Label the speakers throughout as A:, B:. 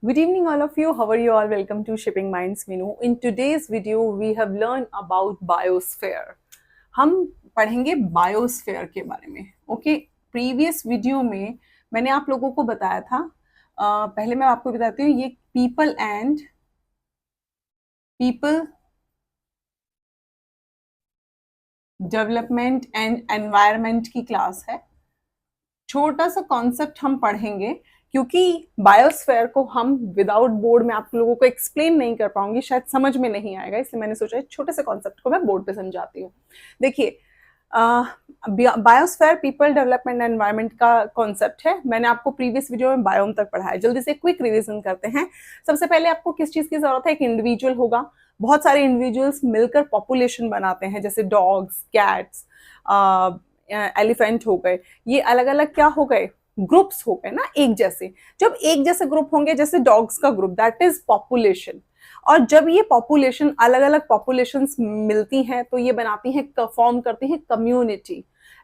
A: Good evening, all of you. How are you all? Welcome to Shipping Minds Minu. In today's video, we have learned about biosphere. हम पढ़ेंगे biosphere के बारे में. Okay, previous video में मैंने आप लोगों को बताया था. पहले मैं आपको बताती हूँ, ये पीपल डेवलपमेंट एंड एनवायरनमेंट की क्लास है. छोटा सा कॉन्सेप्ट हम पढ़ेंगे क्योंकि बायोस्फेयर को हम विदाउट बोर्ड में आप लोगों को एक्सप्लेन नहीं कर पाऊंगी, शायद समझ में नहीं आएगा, इसलिए मैंने सोचा छोटे से कॉन्सेप्ट को मैं बोर्ड पे समझाती हूँ. देखिए, बायोस्फेयर पीपल डेवलपमेंट एनवायरनमेंट का कॉन्सेप्ट है. मैंने आपको प्रीवियस वीडियो में बायोम तक पढ़ाया. जल्दी से क्विक रिवीजन करते हैं. सबसे पहले आपको किस चीज की जरूरत है? एक इंडिविजुअल होगा. बहुत सारे इंडिविजुअल्स मिलकर पॉपुलेशन बनाते हैं, जैसे डॉग्स, कैट्स, एलिफेंट हो गए. ये अलग अलग क्या हो गए? ग्रुप्स हो गए ना, एक जैसे. जब एक जैसे ग्रुप होंगे, जैसे डॉग्स का ग्रुप, दैट इज पॉपुलेशन. और जब ये पॉपुलेशन अलग अलग पॉपुलेशंस मिलती हैं तो ये बनाती हैं, फॉर्म करती हैं कम्युनिटी.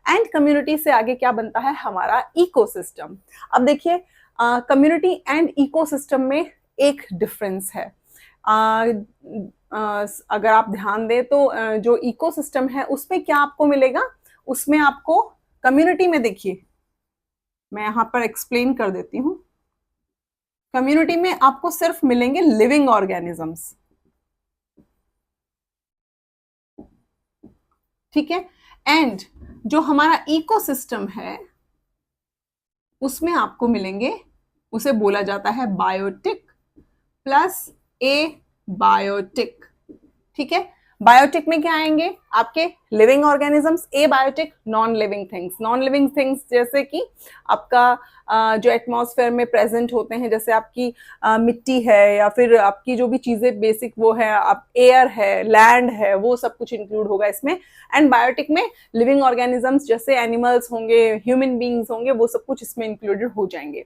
A: एंड कम्युनिटी से आगे क्या बनता है? हमारा इकोसिस्टम. अब देखिए, कम्युनिटी एंड इकोसिस्टम में एक डिफरेंस है. अगर आप ध्यान दें तो जो इकोसिस्टम है उसमें क्या आपको मिलेगा? उसमें आपको कम्युनिटी में, देखिए मैं यहां पर एक्सप्लेन कर देती हूं. कम्युनिटी में आपको सिर्फ मिलेंगे लिविंग ऑर्गेनिजम्स. ठीक है. एंड जो हमारा इकोसिस्टम है उसमें आपको मिलेंगे, उसे बोला जाता है बायोटिक प्लस ए बायोटिक. ठीक है. बायोटिक में क्या आएंगे? आपके living organisms. Abiotic non living things. Non living things जैसे कि आपका जो एटमॉस्फेयर में प्रेजेंट होते हैं, जैसे आपकी मिट्टी है, या फिर आपकी जो भी चीजें बेसिक वो है, आप एयर है, लैंड है, वो सब कुछ इंक्लूड होगा इसमें. एंड बायोटिक में लिविंग ऑर्गेनिजम्स जैसे एनिमल्स होंगे, ह्यूमन बींग्स होंगे, वो सब कुछ इसमें इंक्लूडेड हो जाएंगे.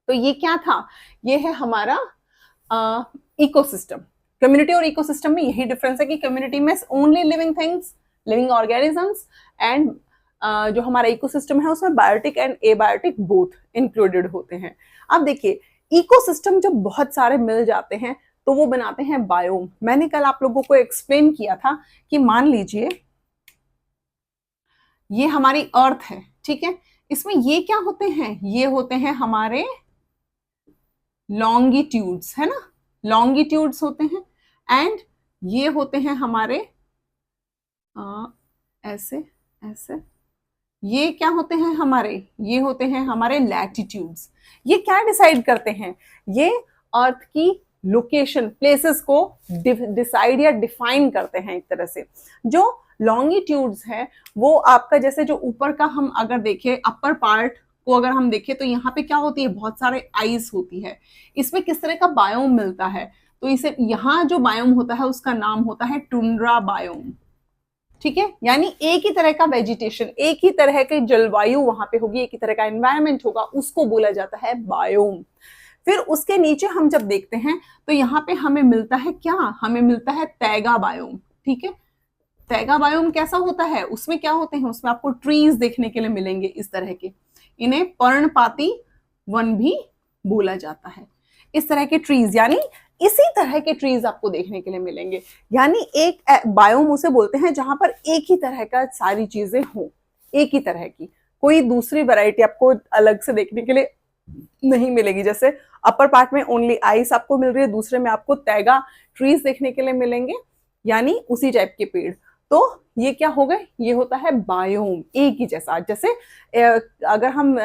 A: तो ये क्या था? ये है हमारा इकोसिस्टम. कम्युनिटी और इकोसिस्टम में यही डिफरेंस है कि कम्युनिटी में only living things, living organisms, and जो हमारा इकोसिस्टम है उसमें biotic and abiotic both included होते हैं. अब देखिए, इकोसिस्टम जब बहुत सारे मिल जाते हैं तो वो बनाते हैं बायोम. मैंने कल आप लोगों को एक्सप्लेन किया था कि मान लीजिए ये हमारी अर्थ है. ठीक है. इसमें ये क्या होते हैं? ये होते हैं हमारे लॉन्गिट्यूड्स, है ना. लॉन्गिट्यूड्स होते हैं. एंड ये होते हैं हमारे ऐसे ऐसे. ये क्या होते हैं हमारे? ये होते हैं हमारे लैटिट्यूड्स. ये क्या डिसाइड करते हैं? ये अर्थ की लोकेशन, प्लेसेस को डिसाइड या डिफाइन करते हैं एक तरह से. जो लॉन्गिट्यूड्स है वो आपका, जैसे जो ऊपर का हम अगर देखें, अपर पार्ट को अगर हम देखें तो यहाँ पे क्या होती है? बहुत सारे आइस होती है. इसमें किस तरह का बायोम मिलता है? तो इसे यहाँ जो बायोम होता है उसका नाम होता है टुंड्रा बायोम. ठीक है. यानी एक ही तरह का वेजिटेशन, एक ही तरह की जलवायु वहां पे होगी, एक ही तरह का एनवायरनमेंट होगा, उसको बोला जाता है बायोम. फिर उसके नीचे हम जब देखते हैं तो यहाँ पे हमें मिलता है क्या? हमें मिलता है तैगा बायोम. ठीक है. तैगा बायोम कैसा होता है? उसमें क्या होते हैं? उसमें आपको ट्रीज देखने के लिए मिलेंगे इस तरह के. इन्हें पर्णपाती वन भी बोला जाता है. इस तरह के ट्रीज, यानी इसी तरह के ट्रीज आपको देखने के लिए मिलेंगे. यानी एक बायोम उसे बोलते हैं जहां पर एक ही तरह का सारी चीजें हो, एक ही तरह की, कोई दूसरी वैरायटी आपको अलग से देखने के लिए नहीं मिलेगी. जैसे अपर पार्ट में ओनली आइस आपको मिल रही है, दूसरे में आपको तैगा ट्रीज देखने के लिए मिलेंगे, यानी उसी टाइप के पेड़. तो ये क्या हो गए? ये होता है बायोम, एक ही जैसा. जैसे अगर हम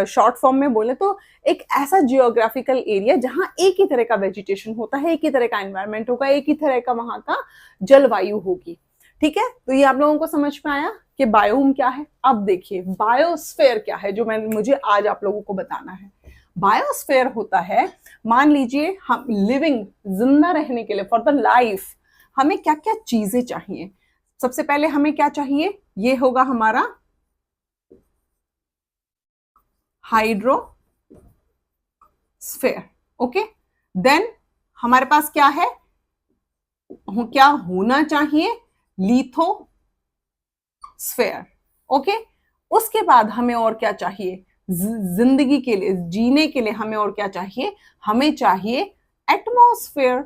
A: शॉर्ट फॉर्म में बोले तो एक ऐसा जियोग्राफिकल एरिया जहां एक ही तरह का वेजिटेशन होता है, एक ही तरह का एनवायरनमेंट होगा, एक ही तरह का वहां का जलवायु होगी. ठीक है. तो ये आप लोगों को समझ में आया कि बायोम क्या है. अब देखिए बायोस्फेयर क्या है, जो मुझे आज आप लोगों को बताना है. बायोस्फेयर होता है, मान लीजिए हम लिविंग, जिंदा रहने के लिए, फॉर द लाइफ हमें क्या क्या चीजें चाहिए. सबसे पहले हमें क्या चाहिए? ये होगा हमारा हाइड्रोस्फेयर. ओके. देन हमारे पास क्या है? क्या होना चाहिए? लिथोस्फेयर. ओके. उसके बाद हमें और क्या चाहिए? जिंदगी के लिए, जीने के लिए हमें और क्या चाहिए? हमें चाहिए एटमॉस्फेयर।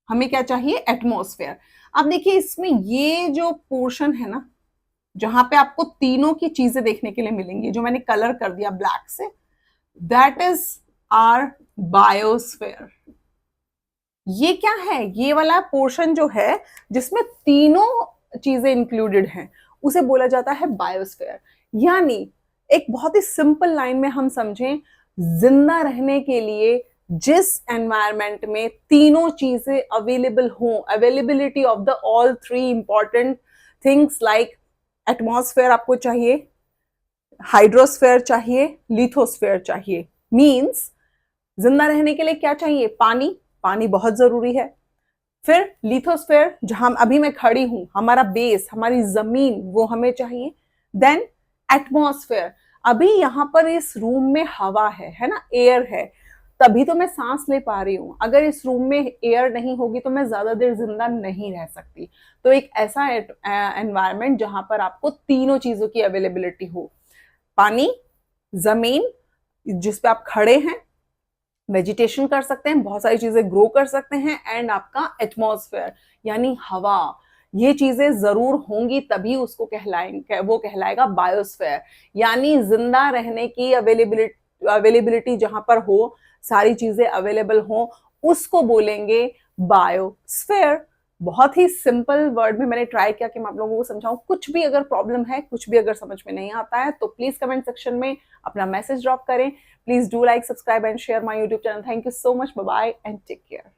A: हमें क्या चाहिए? एटमॉस्फेयर। अब देखिए इसमें ये जो पोर्शन है ना, जहां पे आपको तीनों की चीजें देखने के लिए मिलेंगी, जो मैंने कलर कर दिया ब्लैक से, दैट इज आर बायोस्फेयर। ये क्या है? ये वाला पोर्शन जो है जिसमें तीनों चीजें इंक्लूडेड हैं, उसे बोला जाता है बायोस्फेयर। यानी एक बहुत ही सिंपल लाइन में हम समझें, जिंदा रहने के लिए जिस एनवायरमेंट में तीनों चीजें अवेलेबल हों, availability of the all three important things, like atmosphere आपको चाहिए, हाइड्रोस्फेयर चाहिए, लिथोस्फेयर चाहिए। मींस जिंदा रहने के लिए क्या चाहिए? पानी, पानी बहुत जरूरी है। फिर लिथोस्फेयर, जहां अभी मैं खड़ी हूं, हमारा बेस, हमारी जमीन, वो हमें चाहिए। देन एटमॉस्फेयर, अभी यहां पर इस रूम में हवा है ना, एयर है, तभी तो मैं सांस ले पा रही हूं। अगर इस रूम में एयर नहीं होगी तो मैं ज्यादा देर जिंदा नहीं रह सकती। तो एक ऐसा एनवायरमेंट जहां पर आपको तीनों चीजों की अवेलेबिलिटी हो, पानी, जमीन जिस पे आप खड़े हैं, वेजिटेशन कर सकते हैं, बहुत सारी चीजें ग्रो कर सकते हैं, एंड आपका एटमॉस्फेयर यानी हवा, ये चीजें जरूर होंगी तभी उसको कहलाएंगे, वो कहलाएगा बायोस्फेयर। यानी जिंदा रहने की अवेलेबिलिटी जहां पर हो, सारी चीजें अवेलेबल हो, उसको बोलेंगे बायोस्फेयर। बहुत ही सिंपल वर्ड में मैंने ट्राई किया कि मैं आप लोगों को समझाऊं। कुछ भी अगर प्रॉब्लम है, कुछ भी अगर समझ में नहीं आता है, तो प्लीज कमेंट सेक्शन में अपना मैसेज ड्रॉप करें। Please do like, subscribe and share my YouTube channel. Thank you so much. Bye bye and take care.